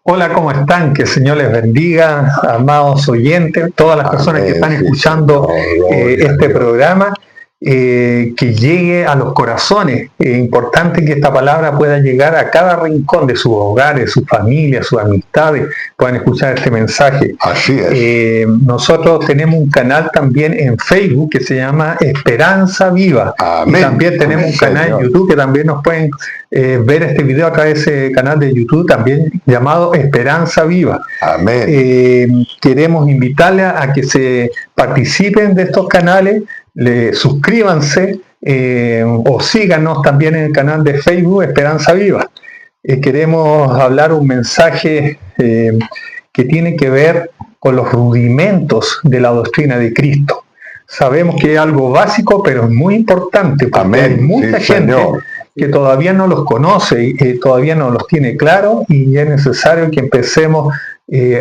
Hola, ¿cómo están? Que el Señor les bendiga, amados oyentes, todas las personas que están escuchando este programa, que llegue a los corazones. Es importante que esta palabra pueda llegar a cada rincón de sus hogares, sus familias, sus amistades, puedan escuchar este mensaje. Así es. Nosotros tenemos un canal también en Facebook que se llama Esperanza Viva. Amén. Y también tenemos un canal en YouTube que también nos pueden ver este video a través de ese canal de YouTube también llamado Esperanza Viva. Amén. Queremos invitarles a que se participen de estos canales, suscríbanse o síganos también en el canal de Facebook Esperanza Viva. Queremos hablar un mensaje que tiene que ver con los rudimentos de la doctrina de Cristo. Sabemos que es algo básico, pero es muy importante porque Amén. hay mucha gente que todavía no los conoce y todavía no los tiene claro, y es necesario que empecemos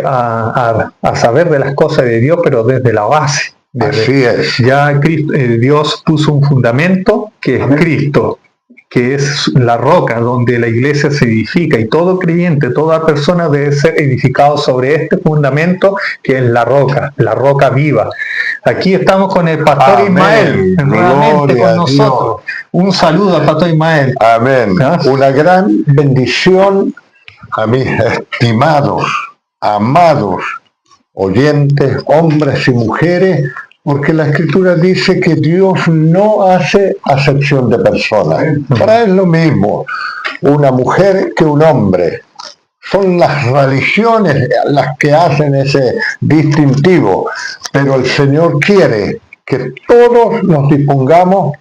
a saber de las cosas de Dios, pero desde la base. Así es. Ya Cristo, Dios puso un fundamento que es Cristo, que es la roca donde la iglesia se edifica, y todo creyente, toda persona debe ser edificado sobre este fundamento que es la roca viva. Aquí estamos con el pastor Ismael, nuevamente con nosotros. Un saludo al pastor Ismael. Amén. Una gran bendición a mis estimados, amados oyentes, hombres y mujeres, porque la Escritura dice que Dios no hace acepción de personas. Para él es lo mismo una mujer que un hombre. Son las religiones las que hacen ese distintivo, pero el Señor quiere que todos nos dispongamos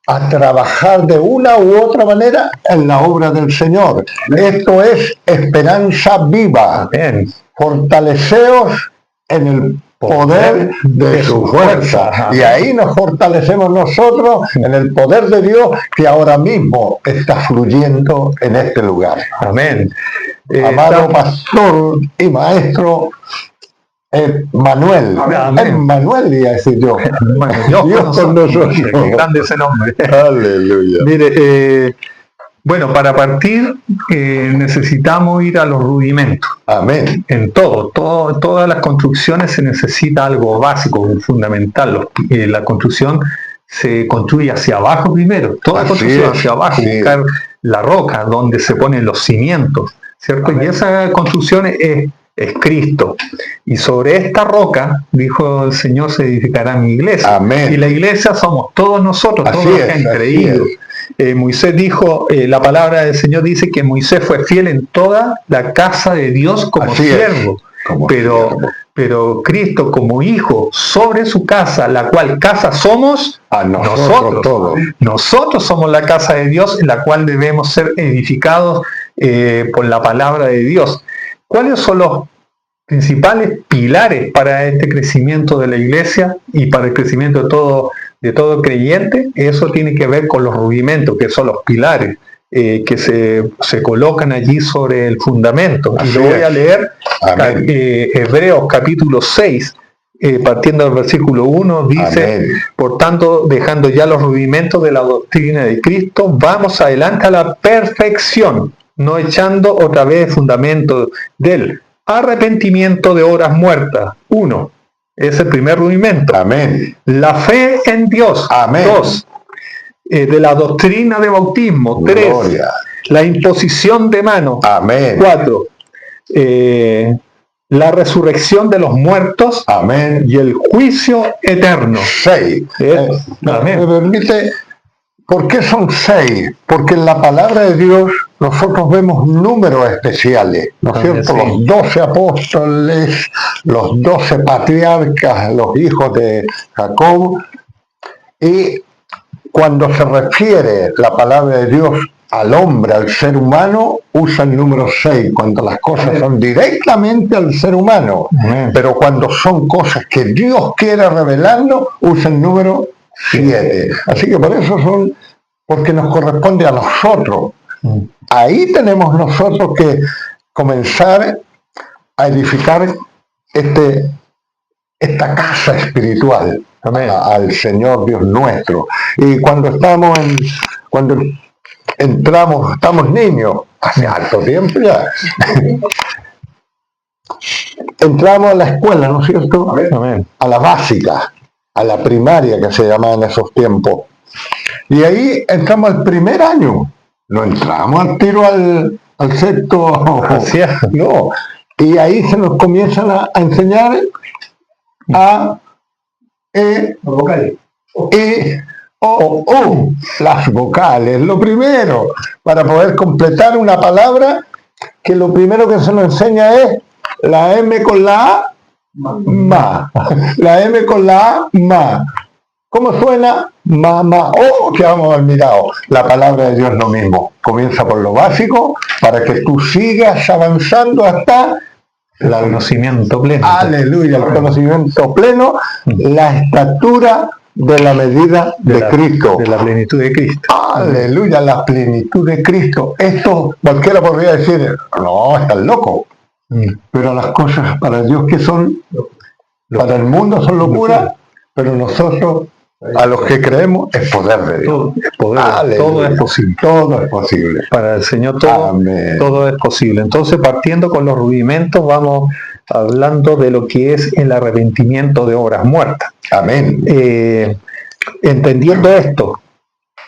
a trabajar de una u otra manera en la obra del Señor. Esto es esperanza viva. Fortaleceos en el poder de su fuerza. Y ahí nos fortalecemos nosotros en el poder de Dios que ahora mismo está fluyendo en este lugar. Amén. Amado pastor y maestro Manuel. Manuel, iba a decir yo. Dios con nosotros. Qué grande ese nombre. Aleluya. Mire, bueno, para partir necesitamos ir a los rudimentos. Amén. En todas las construcciones se necesita algo básico, fundamental. La construcción se construye hacia abajo primero. Toda construcción hacia abajo, buscar la roca donde se ponen los cimientos, ¿cierto? Amén. Y esa construcción es Cristo. Y sobre esta roca, dijo el Señor, se edificará mi iglesia. Amén. Y la iglesia somos todos nosotros, todos los que han creído. Moisés dijo, la palabra del Señor dice que Moisés fue fiel en toda la casa de Dios como siervo. Pero Cristo como hijo sobre su casa, la cual casa somos a nosotros todos. Nosotros somos la casa de Dios, en la cual debemos ser edificados por la palabra de Dios. ¿Cuáles son los principales pilares para este crecimiento de la iglesia y para el crecimiento de todo creyente? Eso tiene que ver con los rudimentos, que son los pilares que se colocan allí sobre el fundamento. Y lo voy a leer. Hebreos capítulo 6, partiendo del versículo 1, dice: Amén. Por tanto, dejando ya los rudimentos de la doctrina de Cristo, vamos adelante a la perfección, no echando otra vez el fundamento del arrepentimiento de obras muertas. 1. Es el primer rudimento. Amén. La fe en Dios. Amén. 2. De la doctrina de bautismo. 3. Gloria. La imposición de manos. Amén. 4. La resurrección de los muertos. Amén. Y el juicio eterno. 6. Amén. ¿Me permite? ¿Por qué son 6? Porque en la palabra de Dios nosotros vemos números especiales, ¿no es cierto? Sí. Los 12 apóstoles, los 12 patriarcas, los hijos de Jacob. Y cuando se refiere la palabra de Dios al hombre, al ser humano, usa el número 6, cuando las cosas son directamente al ser humano. Amén. Pero cuando son cosas que Dios quiere revelarnos, usa el número 7. Así que por eso porque nos corresponde a nosotros. Ahí tenemos nosotros que comenzar a edificar esta casa espiritual al Señor Dios nuestro. Y cuando estamos niños, hace harto tiempo ya, entramos a la escuela, ¿no es cierto? Amén. A la básica, a la primaria que se llamaba en esos tiempos. Y ahí entramos al primer año. No entramos al tiro al sexto. Así es. No. Y ahí se nos comienzan a enseñar a, vocales. las vocales. Lo primero, para poder completar una palabra, que lo primero que se nos enseña es la M con la A, ma. La M con la A, ma. ¿Cómo suena? Mamá. ¡Oh, que hemos admirado! La palabra de Dios es lo mismo. Comienza por lo básico para que tú sigas avanzando hasta el conocimiento pleno. Aleluya, el conocimiento pleno, la estatura de la medida de Cristo. De la plenitud de Cristo. Aleluya, la plenitud de Cristo. Esto cualquiera podría decir, no, estás loco. Pero las cosas para Dios que son, para el mundo son locura, pero nosotros, a los que creemos, es poder de Dios. Todo es posible. Todo es posible. Para el Señor todo es posible. Entonces, partiendo con los rudimentos, vamos hablando de lo que es el arrepentimiento de obras muertas. Amén. Entendiendo esto,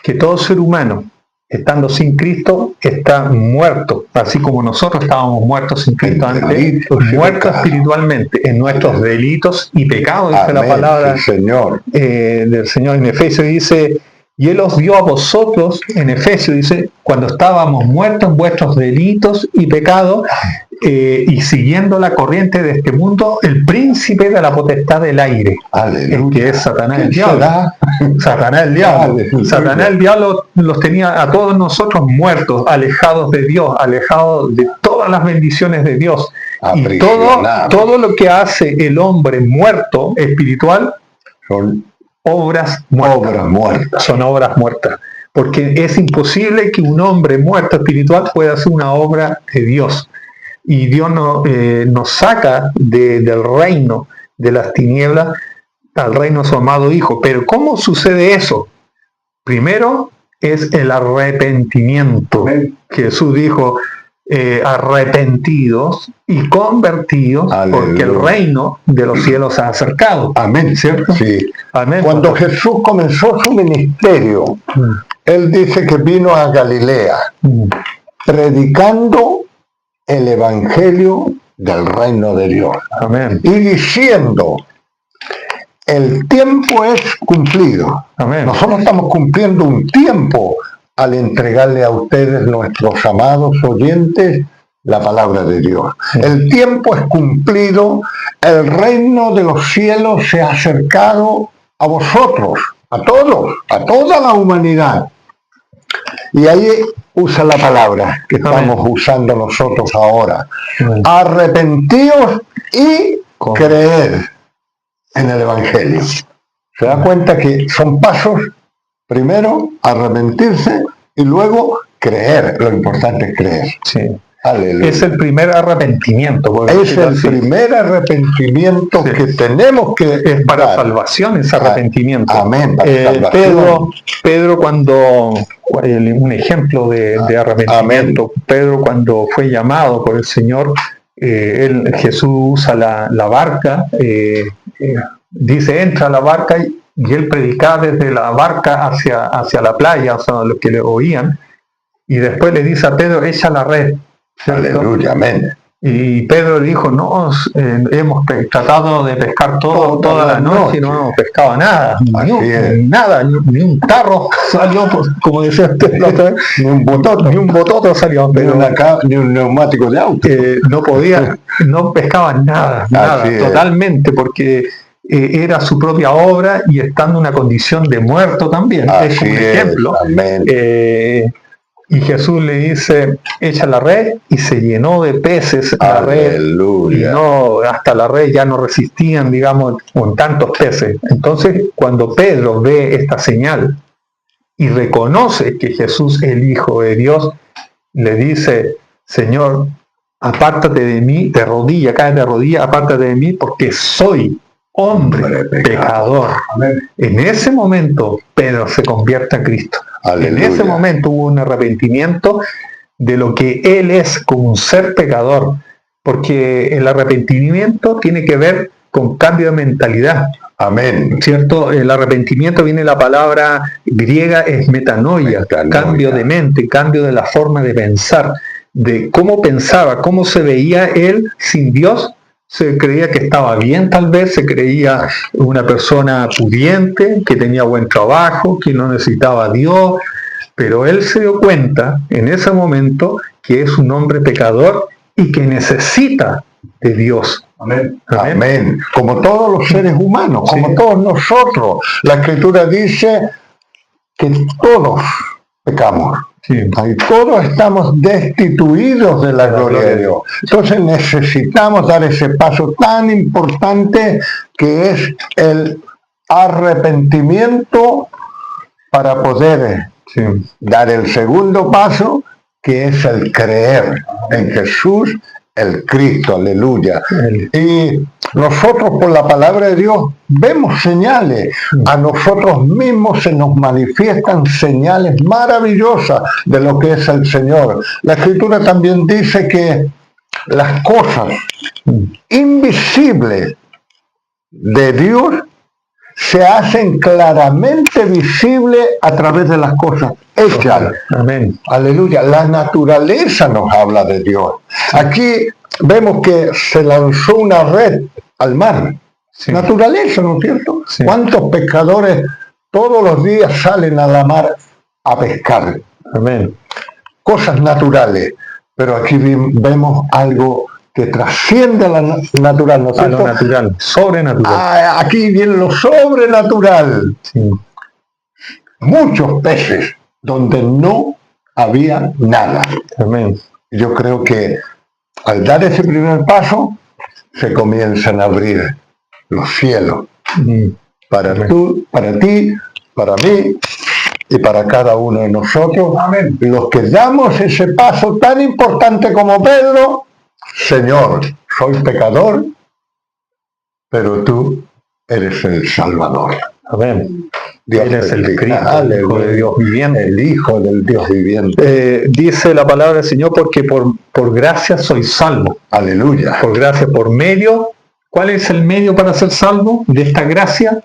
que todo ser humano, estando sin Cristo, está muerto, así como nosotros estábamos muertos sin Cristo antes, muertos espiritualmente en nuestros delitos y pecados, dice la palabra del Señor en Efesios, dice, y Él os dio a vosotros, en Efesios dice, cuando estábamos muertos en vuestros delitos y pecados, y siguiendo la corriente de este mundo, el príncipe de la potestad del aire, que es Satanás el diablo. Satanás el diablo. Satanás el diablo los tenía a todos nosotros muertos, alejados de Dios, alejados de todas las bendiciones de Dios. Y todo lo que hace el hombre muerto espiritual son obras muertas. Son obras muertas. Porque es imposible que un hombre muerto espiritual pueda hacer una obra de Dios. Y Dios nos saca del reino de las tinieblas al reino de su amado Hijo. Pero ¿cómo sucede eso? Primero es el arrepentimiento. Jesús dijo, arrepentidos y convertidos, porque el reino de los cielos se ha acercado. Amén, ¿cierto? Sí. Amén. Cuando Jesús comenzó su ministerio, Él dice que vino a Galilea, predicando el evangelio del reino de Dios. Amén. Y diciendo, el tiempo es cumplido. Amén. Nosotros estamos cumpliendo un tiempo al entregarle a ustedes, nuestros amados oyentes, la palabra de Dios. El tiempo es cumplido, el reino de los cielos se ha acercado a vosotros, a todos, a toda la humanidad. Y ahí usa la palabra que estamos usando nosotros ahora. Arrepentíos y creer en el Evangelio. Se da cuenta que son pasos, primero arrepentirse y luego creer. Lo importante es creer. Sí. Aleluya. Es el primer arrepentimiento. Es el primer arrepentimiento que tenemos que... Es para salvación ese arrepentimiento. Amén. Para salvación. Pedro cuando... Un ejemplo de arrepentimiento. Amén. Pedro cuando fue llamado por el Señor, Jesús usa la barca, dice, entra a la barca y él predicaba desde la barca hacia la playa, o sea, los que le oían, y después le dice a Pedro, echa la red. ¿Cierto? Aleluya, amén. Y Pedro dijo, no, hemos tratado de pescar toda la noche y no hemos pescado nada, ni un tarro salió, como decía usted la otra vez, ni un bototo salió, pero ni un neumático de auto. No pescaban nada, totalmente, porque era su propia obra y estando en una condición de muerto también. Es un ejemplo. Y Jesús le dice, echa la red, y se llenó de peces la red, y hasta la red ya no resistían, digamos, con tantos peces. Entonces, cuando Pedro ve esta señal y reconoce que Jesús es el Hijo de Dios, le dice, Señor, apártate de mí, de rodilla, cae de rodilla, apártate de mí, porque soy hombre pecador. Amén. En ese momento, Pedro se convierte a Cristo. Aleluya. En ese momento hubo un arrepentimiento de lo que él es como un ser pecador, porque el arrepentimiento tiene que ver con cambio de mentalidad. Amén. ¿Cierto? El arrepentimiento viene de la palabra griega, es metanoia, cambio de mente, cambio de la forma de pensar, de cómo pensaba, cómo se veía él sin Dios. Se creía que estaba bien, tal vez, se creía una persona pudiente, que tenía buen trabajo, que no necesitaba a Dios, pero él se dio cuenta en ese momento que es un hombre pecador y que necesita de Dios. Amén. Amén. Como todos los seres humanos, como todos nosotros. La Escritura dice que todos pecamos. Sí. Y todos estamos destituidos de la gloria de Dios. Entonces necesitamos dar ese paso tan importante que es el arrepentimiento para poder dar el segundo paso, que es el creer en Jesús, el Cristo, aleluya. Y nosotros por la palabra de Dios vemos señales, a nosotros mismos se nos manifiestan señales maravillosas de lo que es el Señor. La Escritura también dice que las cosas invisibles de Dios se hacen claramente visibles a través de las cosas hechas. Amén. Aleluya. La naturaleza nos habla de Dios. Aquí vemos que se lanzó una red al mar. Sí. Naturaleza, ¿no es cierto? Sí. ¿Cuántos pescadores todos los días salen a la mar a pescar? Amén. Cosas naturales. Pero aquí vemos algo que trasciende a la natural, ¿no es cierto? A lo natural, sobrenatural. Aquí viene lo sobrenatural. Sí. Muchos peces donde no había nada. Amén. Yo creo que al dar ese primer paso se comienzan a abrir los cielos para ti, para mí y para cada uno de nosotros. Amén. Los que damos ese paso tan importante como Pedro: Señor, soy pecador, pero tú eres el Salvador. Amén. Dios eres el Cristo, el Hijo de Dios viviente. El Hijo del Dios viviente. Dice la palabra del Señor, porque por gracia soy salvo. Aleluya. Por gracia, por medio. ¿Cuál es el medio para ser salvo de esta gracia?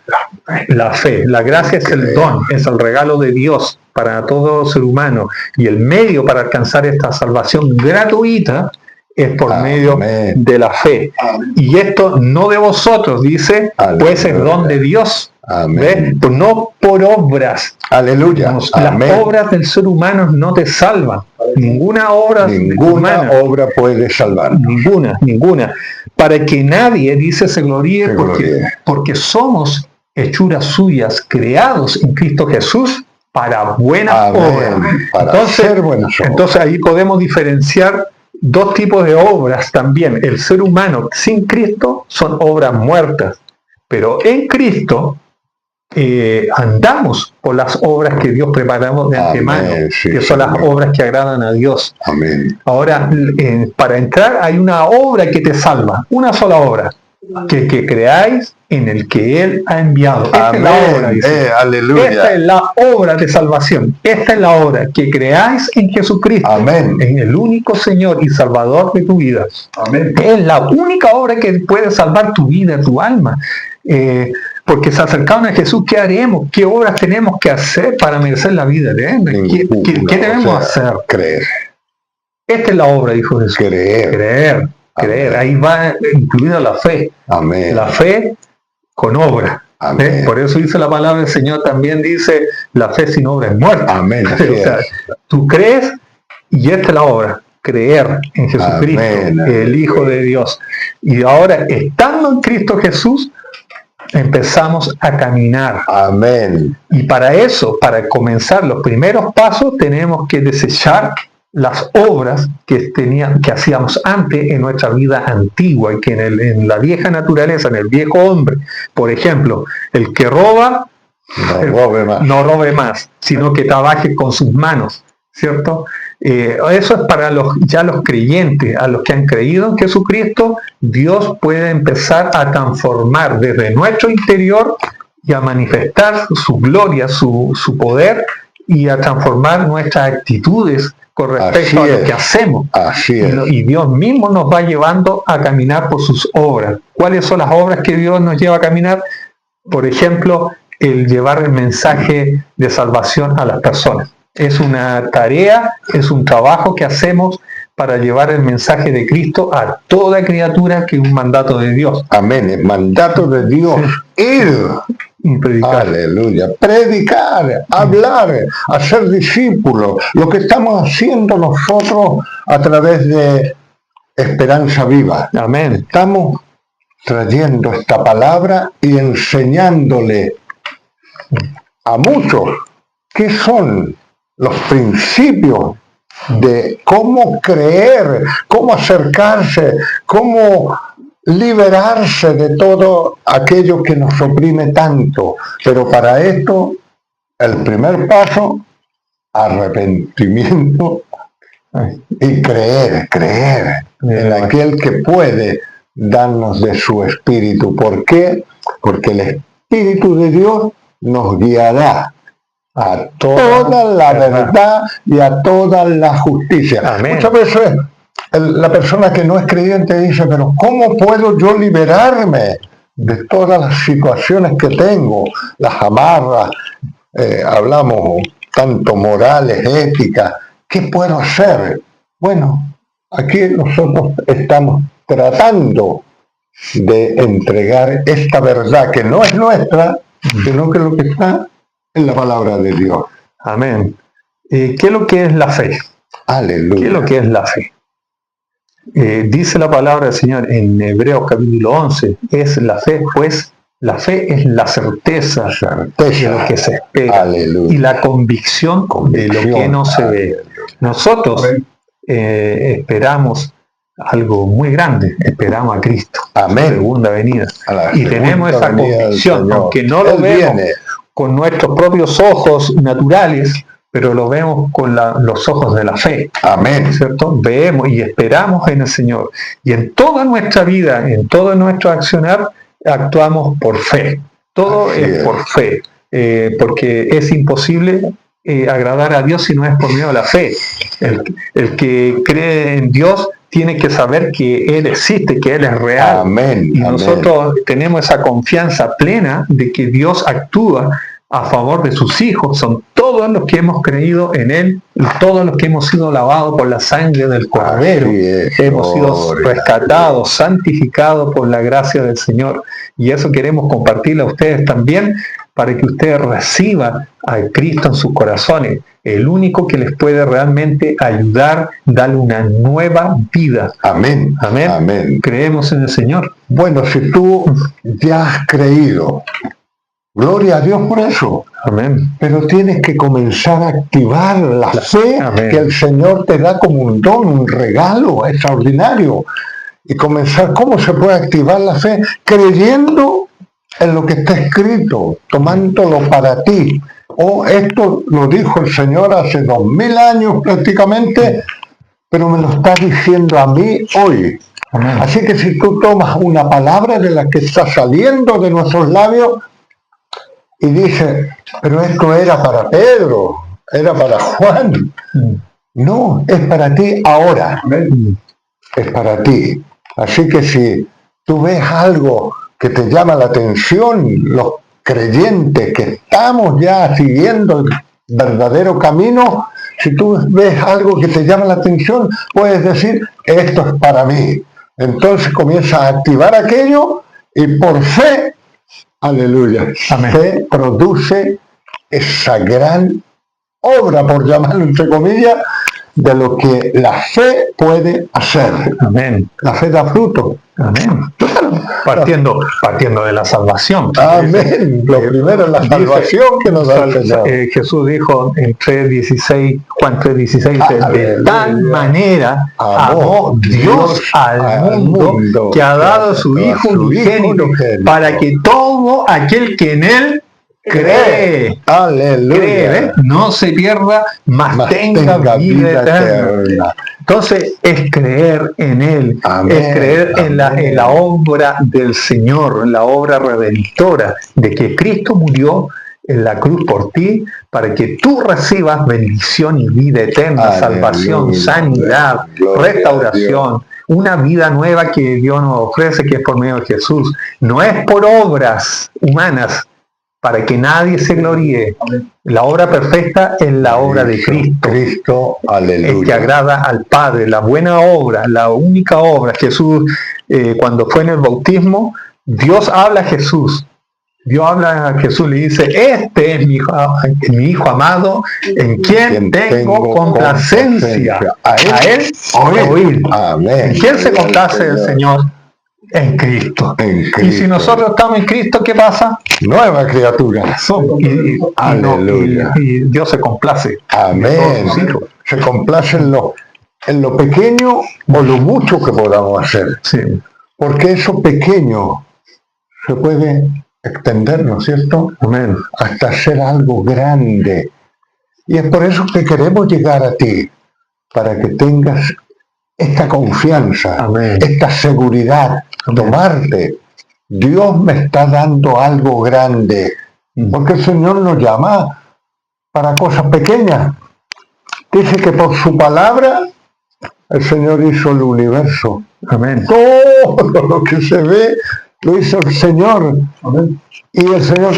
La fe. La gracia es el don, es el regalo de Dios para todo ser humano. Y el medio para alcanzar esta salvación gratuita es por medio de la fe. Amén. Y esto no de vosotros, dice, pues es don de Dios. Amén. Pues no por obras. Aleluya. Las Amén. obras del ser humano no te salvan. Ninguna obra humana puede salvar. Ninguna. Para que nadie, dice, se gloríe, porque somos hechuras suyas, creados en Cristo Jesús para buenas obras. Entonces ahí podemos diferenciar dos tipos de obras también. El ser humano sin Cristo son obras muertas, pero en Cristo andamos por las obras que Dios preparamos de antemano, que son las obras que agradan a Dios. Amén. Ahora, para entrar hay una obra que te salva, una sola obra, que creáis en el que Él ha enviado. Esta es la obra, dice. Aleluya. Esta es la obra de salvación. Esta es la obra, que creáis en Jesucristo. Amén. En el único Señor y Salvador de tu vida. Amén. Es la única obra que puede salvar tu vida, tu alma. Porque se acercaron a Jesús, ¿qué haremos? ¿Qué obras tenemos que hacer para merecer la vida eterna? ¿Qué debemos hacer? Creer. Esta es la obra, dijo Jesús. Creer. Ahí va incluida la fe. Amén. La fe con obra. Amén. Por eso dice la palabra del Señor, también dice, la fe sin obra es muerta. Amén. O sea, tú crees y esta es la obra. Creer en Jesucristo, el Hijo de Dios. Y ahora, estando en Cristo Jesús, empezamos a caminar. Amén. Y para eso, para comenzar los primeros pasos, tenemos que desechar las obras que hacíamos antes en nuestra vida antigua y que en la vieja naturaleza, en el viejo hombre. Por ejemplo, el que roba, no robe más, sino que trabaje con sus manos, ¿cierto? Eso es para los creyentes, a los que han creído en Jesucristo. Dios puede empezar a transformar desde nuestro interior y a manifestar su gloria, su poder, y a transformar nuestras actitudes con respecto Así a lo es. que hacemos. Así es. Y Dios mismo nos va llevando a caminar por sus obras. ¿Cuáles son las obras que Dios nos lleva a caminar? Por ejemplo, el llevar el mensaje de salvación a las personas. Es una tarea, es un trabajo que hacemos para llevar el mensaje de Cristo a toda criatura, que es un mandato de Dios. Amén. El mandato de Dios. Ir. Y predicar. Aleluya. Predicar, hablar, hacer discípulos. Lo que estamos haciendo nosotros a través de Esperanza Viva. Amén. Estamos trayendo esta palabra y enseñándole a muchos qué son los principios de cómo creer, cómo acercarse, cómo liberarse de todo aquello que nos oprime tanto. Pero para esto, el primer paso, arrepentimiento y creer en aquel que puede darnos de su espíritu. ¿Por qué? Porque el Espíritu de Dios nos guiará a toda la verdad y a toda la justicia. Amén. Muchas veces la persona que no es creyente dice, pero ¿cómo puedo yo liberarme de todas las situaciones que tengo? Las amarras, hablamos tanto morales, éticas. ¿Qué puedo hacer? Bueno, aquí nosotros estamos tratando de entregar esta verdad que no es nuestra, sino que es lo que está en la palabra de Dios. Amén. ¿Qué es lo que es la fe? Aleluya. ¿Qué es lo que es la fe? Dice la palabra del Señor en Hebreos capítulo 11, es la fe, pues la fe es la certeza de lo que se espera. Aleluya. Y la convicción de lo que no se ve. Nosotros esperamos algo muy grande, esperamos a Cristo, Amén. su segunda venida. A la Y tenemos esa segunda venida del convicción, Señor. aunque no lo Él vemos viene. con nuestros propios ojos naturales, pero lo vemos con los ojos de la fe. Amén. ¿Cierto? Vemos y esperamos en el Señor. Y en toda nuestra vida, en todo nuestro accionar, actuamos por fe. Todo Así es es. por fe. Porque es imposible agradar a Dios si no es por medio de la fe. El que cree en Dios tiene que saber que Él existe, que Él es real. Amén. Y Amén. nosotros tenemos esa confianza plena de que Dios actúa a favor de sus hijos. Son todos los que hemos creído en Él y todos los que hemos sido lavados por la sangre del Cordero. Así es. Hemos sido Gloria. rescatados, santificados por la gracia del Señor. Y eso queremos compartirlo a ustedes también, para que ustedes reciban a Cristo en sus corazones, el único que les puede realmente ayudar, darle una nueva vida. Amén. Amén. Amén. Creemos en el Señor. Bueno, si tú ya has creído, gloria a Dios por eso. Amén. Pero tienes que comenzar a activar la fe Amén. que el Señor te da como un don, un regalo extraordinario. Y comenzar, ¿cómo se puede activar la fe? Creyendo en lo que está escrito, tomándolo para ti. Esto lo dijo el Señor hace 2000 años prácticamente, pero me lo está diciendo a mí hoy. Amén. Así que si tú tomas una palabra de la que está saliendo de nuestros labios y dices, pero esto era para Pedro, era para Juan. No, es para ti ahora. Es para ti. Así que si tú ves algo que te llama la atención, los creyentes que estamos ya siguiendo el verdadero camino, si tú ves algo que te llama la atención, puedes decir, esto es para mí. Entonces comienza a activar aquello y por fe, aleluya, Amén. fe produce esa gran obra, por llamarlo entre comillas, de lo que la fe puede hacer. Amén. La fe da fruto. Amén. Claro. Partiendo de la salvación. Amén. Lo primero es la salvación que nos da el Señor. Jesús dijo en 3:16, Juan 3:16, de tal manera amó Dios al mundo que ha dado a su Hijo unigénito para que todo aquel que en Él cree, Aleluya. no se pierda, mas tenga vida eterna. Entonces es creer en Él, Amén, es creer en la obra del Señor, en la obra redentora, de que Cristo murió en la cruz por ti, para que tú recibas bendición y vida eterna, Aleluya, salvación, sanidad, gloria a restauración, una vida nueva que Dios nos ofrece, que es por medio de Jesús. No es por obras humanas, para que nadie se gloríe. La obra perfecta es la obra de Cristo. Cristo, Es que aleluya. agrada al Padre, la buena obra, la única obra. Jesús, cuando fue en el bautismo, Dios habla a Jesús. Dios habla a Jesús, le dice, este es mi hijo amado, en quien tengo complacencia. A él oír. Amén. ¿En quién se complace el Señor? En Cristo. En Y si Cristo. nosotros estamos en Cristo, ¿qué pasa? Nueva criatura. Aleluya. Y Dios se complace. Amén. Se complace en lo pequeño o lo mucho que podamos hacer. Sí. Porque eso pequeño se puede extender, ¿no es cierto? Amén. Hasta hacer algo grande. Y es por eso que queremos llegar a ti, para que tengas esta confianza, Amén. esta seguridad, tomarte. Dios me está dando algo grande, porque el Señor nos llama para cosas pequeñas. Dice que por su palabra el Señor hizo el universo. Amén. Todo lo que se ve lo hizo el Señor. Amén. Y el Señor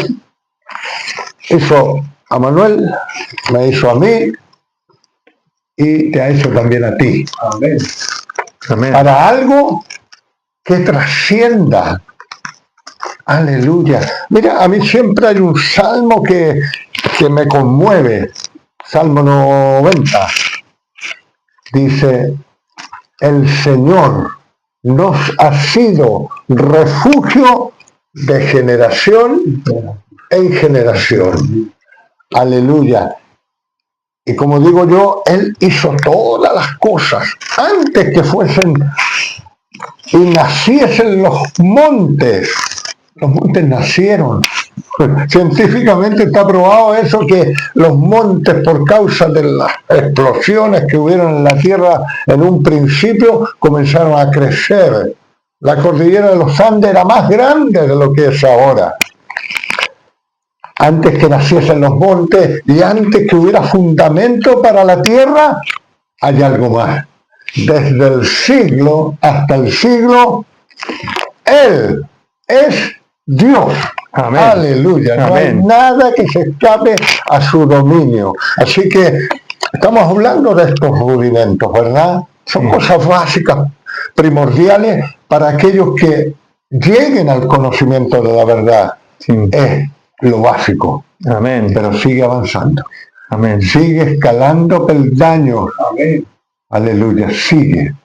hizo a Manuel, me hizo a mí y te ha hecho también a ti. Amén. Amén. Para algo que trascienda. Aleluya. Mira, a mí siempre hay un salmo que me conmueve. Salmo 90. Dice, el Señor nos ha sido refugio de generación en generación. Aleluya. Y como digo yo, Él hizo todas las cosas antes que fuesen y naciesen los montes. Los montes nacieron. Científicamente está probado eso, que los montes, por causa de las explosiones que hubieron en la Tierra en un principio, comenzaron a crecer. La cordillera de los Andes era más grande de lo que es ahora. Antes que naciesen los montes y antes que hubiera fundamento para la tierra, hay algo más. Desde el siglo hasta el siglo, Él es Dios. Amén. Aleluya. No hay Amén. nada que se escape a su dominio. Así que estamos hablando de estos rudimentos, ¿verdad? Son cosas básicas, primordiales para aquellos que lleguen al conocimiento de la verdad. Sí. Es lo básico, Amén. pero sigue avanzando. Amén. Sigue escalando peldaños. Amén. Aleluya, sigue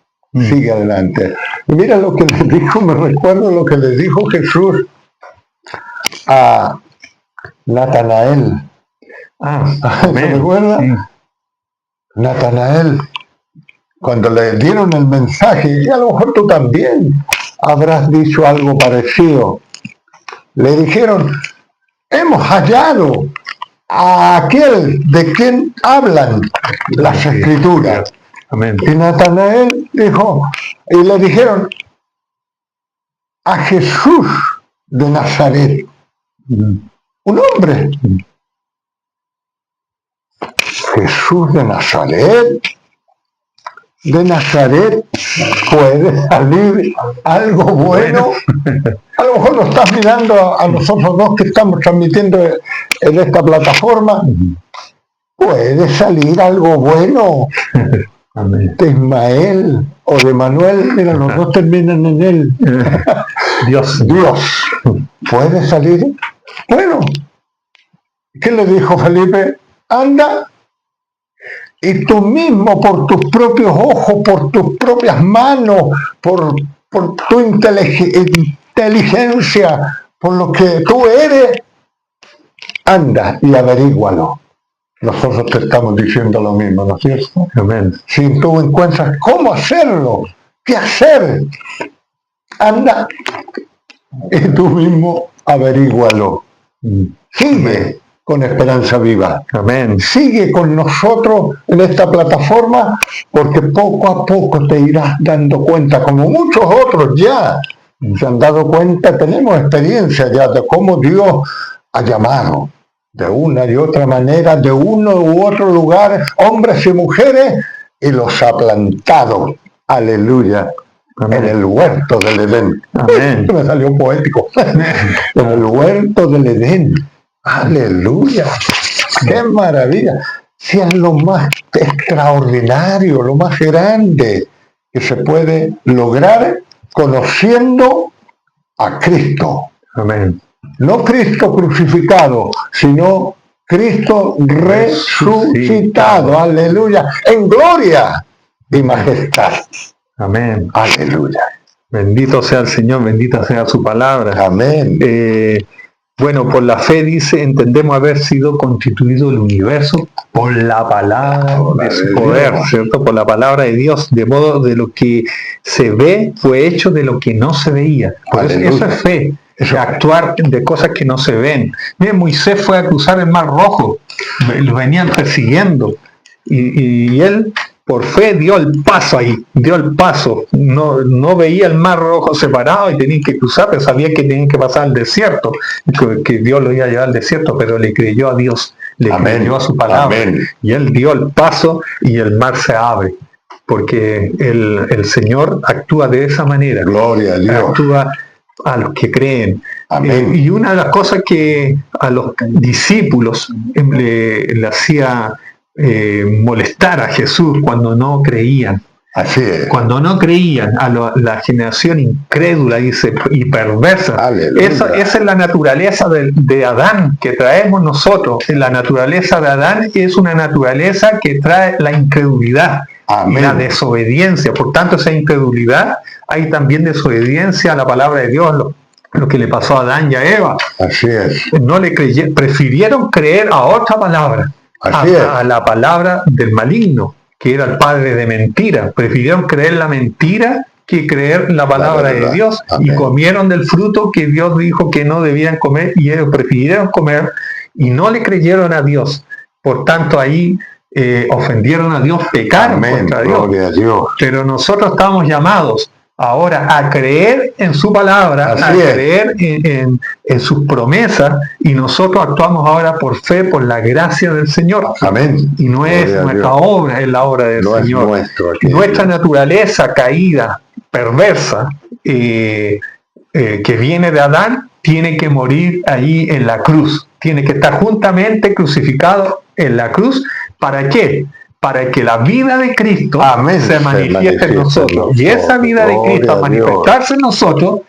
adelante. Y mira lo que le dijo, me recuerdo lo que le dijo Jesús a Natanael. ¿Se recuerda? Sí. Natanael, cuando le dieron el mensaje, y a lo mejor tú también habrás dicho algo parecido, le dijeron, hemos hallado a aquel de quien hablan las Escrituras. Amén. Y Natanael dijo, y le dijeron, a Jesús de Nazaret, un hombre. Jesús de Nazaret puede salir algo bueno. A lo mejor lo estás mirando a nosotros dos que estamos transmitiendo en esta plataforma. Puede salir algo bueno. Amén. De Ismael o de Manuel, mira, los dos terminan en él. Dios. Puede salir. Bueno, ¿qué le dijo Felipe? Anda y tú mismo, por tus propios ojos, por tus propias manos, por tu inteligencia, por lo que tú eres, anda y averígualo. Nosotros te estamos diciendo lo mismo, ¿no es cierto? Amén. Si tú encuentras cómo hacerlo, qué hacer, anda y tú mismo averígualo. Sigue con Esperanza Viva. Amén. Sigue con nosotros en esta plataforma, porque poco a poco te irás dando cuenta, como muchos otros ya se han dado cuenta, tenemos experiencia ya de cómo Dios ha llamado. de una y otra manera, de uno u otro lugar, hombres y mujeres, y los ha plantado, aleluya, Amén. en el huerto del Edén. Amén. Me salió poético. En el huerto del Edén. Aleluya. ¡Qué maravilla! Si es lo más extraordinario, lo más grande que se puede lograr conociendo a Cristo. Amén. No Cristo crucificado, sino Cristo resucitado. Aleluya. En gloria y majestad. Amén. Aleluya. Bendito sea el Señor, bendita sea su palabra. Amén. Bueno, por la fe dice, entendemos haber sido constituido el universo por la palabra de su poder, ¿cierto? Por la palabra de Dios, de modo de lo que se ve fue hecho de lo que no se veía. Por eso es fe, actuar de cosas que no se ven. Miren, Moisés fue a cruzar el Mar Rojo, lo venían persiguiendo y él por fe dio el paso ahí, no veía el Mar Rojo separado y tenía que cruzar, pero sabía que tenía que pasar al desierto, que Dios lo iba a llevar al desierto, pero le creyó a Dios, creyó a su palabra. Amén. Y él dio el paso y el mar se abre, porque el Señor actúa de esa manera. Gloria a Dios. Actúa a los que creen. Y una de las cosas que a los discípulos le hacía molestar a Jesús cuando no creían. Así es. Cuando no creían, a la generación incrédula y perversa. Esa es la naturaleza de Adán que traemos nosotros. La naturaleza de Adán es una naturaleza que trae la incredulidad. Amén. La desobediencia. Por tanto, esa incredulidad, hay también desobediencia a la palabra de Dios, lo que le pasó a Adán y a Eva. Así es. No le prefirieron creer a otra palabra. A la palabra del maligno, que era el padre de mentira. Prefirieron creer la mentira que creer la palabra de Dios. Amén. Y comieron del fruto que Dios dijo que no debían comer, y ellos prefirieron comer y no le creyeron a Dios. Por tanto, ahí ofendieron a Dios, pecaron contra Dios. Pero nosotros estamos llamados ahora a creer en su palabra, creer en sus promesas, y nosotros actuamos ahora por fe, por la gracia del Señor. Amén. Y no es nuestra obra, es la obra del Señor. Nuestra naturaleza caída, perversa, que viene de Adán, tiene que morir ahí en la cruz. Tiene que estar juntamente crucificado en la cruz. ¿Para qué? Para que la vida de Cristo se manifieste en nosotros. Y esa vida de Cristo, al manifestarse en nosotros,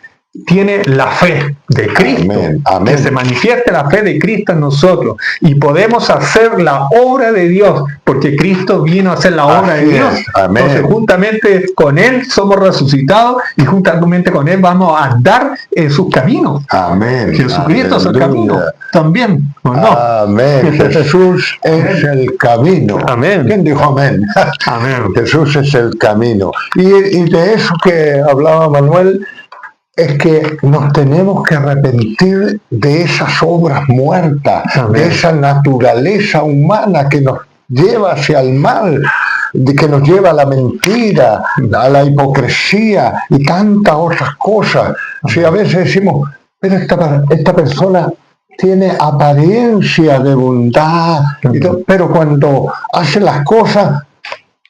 tiene la fe de Cristo. Amén. Que se manifieste la fe de Cristo en nosotros. Y podemos hacer la obra de Dios, porque Cristo vino a hacer la obra de Dios. Entonces, juntamente con Él somos resucitados, y juntamente con Él vamos a andar en sus caminos. Amén. Jesucristo es el camino también, ¿o no? Amén. Jesús es el camino. Amén. ¿Quién dijo amén? Amén. Jesús es el camino. Y de eso que hablaba Manuel, es que nos tenemos que arrepentir de esas obras muertas, de esa naturaleza humana que nos lleva hacia el mal, que nos lleva a la mentira, a la hipocresía y tantas otras cosas. Si a veces decimos, pero esta persona tiene apariencia de bondad, pero cuando hace las cosas,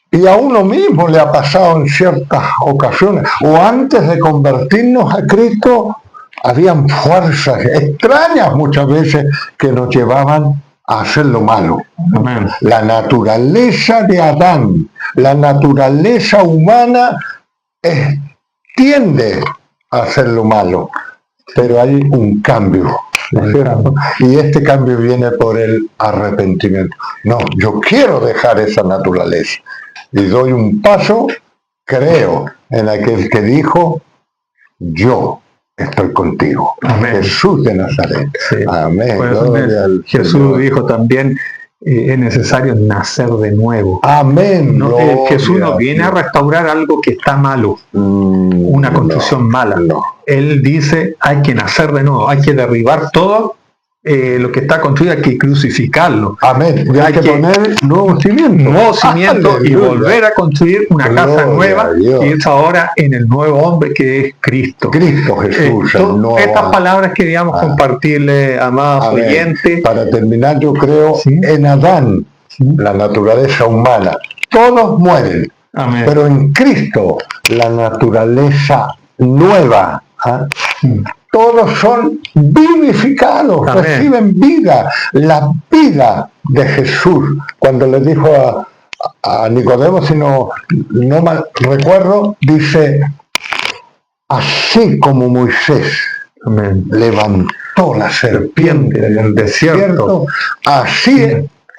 y a uno mismo le ha pasado en ciertas ocasiones, o antes de convertirnos a Cristo, habían fuerzas extrañas muchas veces que nos llevaban a hacer lo malo. Amén. La naturaleza de Adán, la naturaleza humana tiende a hacer lo malo, pero hay un cambio. Y este cambio viene por el arrepentimiento. No, yo quiero dejar esa naturaleza. Y doy un paso, creo en aquel que dijo, yo estoy contigo. Amén. Jesús de Nazaret. Sí. Amén. Jesús Señor. Dijo también, es necesario nacer de nuevo. Amén. No, Jesús no viene a restaurar algo que está malo, una construcción mala. No. Él dice, hay que nacer de nuevo, hay que derribar todo lo que está construido hay que crucificarlo. Amén. Y hay que poner nuevos cimientos. Nuevos cimientos y Aleluya. volver a construir una casa Gloria nueva, a Dios. y es ahora en el nuevo hombre que es Cristo. Cristo Jesús. el nuevo Estas hombre. palabras queríamos compartirle, amados Amén. oyentes. Para terminar, yo creo Sí. en Adán, la naturaleza humana. Todos mueren, Amén. pero en Cristo, la naturaleza nueva. ¿Ah? Todos son vivificados, Amén. reciben vida, la vida de Jesús. Cuando le dijo a Nicodemo, si no mal recuerdo, dice, así como Moisés Amén. levantó la serpiente en el desierto, así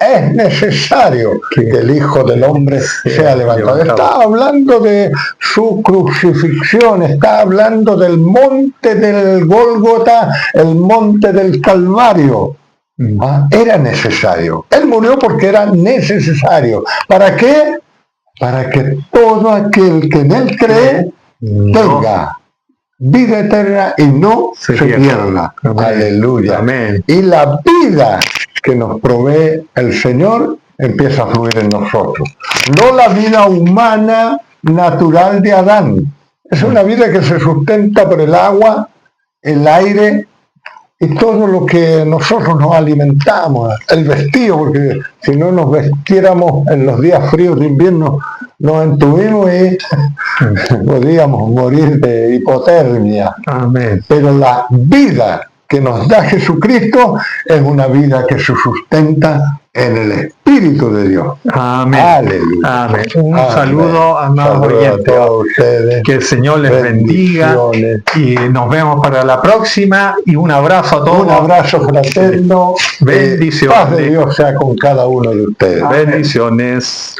es necesario que el Hijo del Hombre sea levantado. Está hablando de su crucifixión, está hablando del monte del Gólgota, el monte del Calvario. Era necesario. Él murió porque era necesario. ¿Para qué? Para que todo aquel que en él cree tenga vida eterna y no se pierda. Amén. Aleluya. Amén. Y la vida que nos provee el Señor empieza a fluir en nosotros. No la vida humana natural de Adán. Es una vida que se sustenta por el agua, el aire y todo lo que nosotros nos alimentamos. El vestido, porque si no nos vestiéramos en los días fríos de invierno, nos entubimos y podríamos morir de hipotermia. Amén. Pero la vida que nos da Jesucristo es una vida que se sustenta en el Espíritu de Dios. Amén. Aleluya. Amén. Un Amén. saludo, amados Saludos a oyentes. todos ustedes. Que el Señor les bendiga Bendiciones. y nos vemos para la próxima, y un abrazo a todos. Un abrazo fraterno. Bendiciones. Paz de Dios sea con cada uno de ustedes. Bendiciones.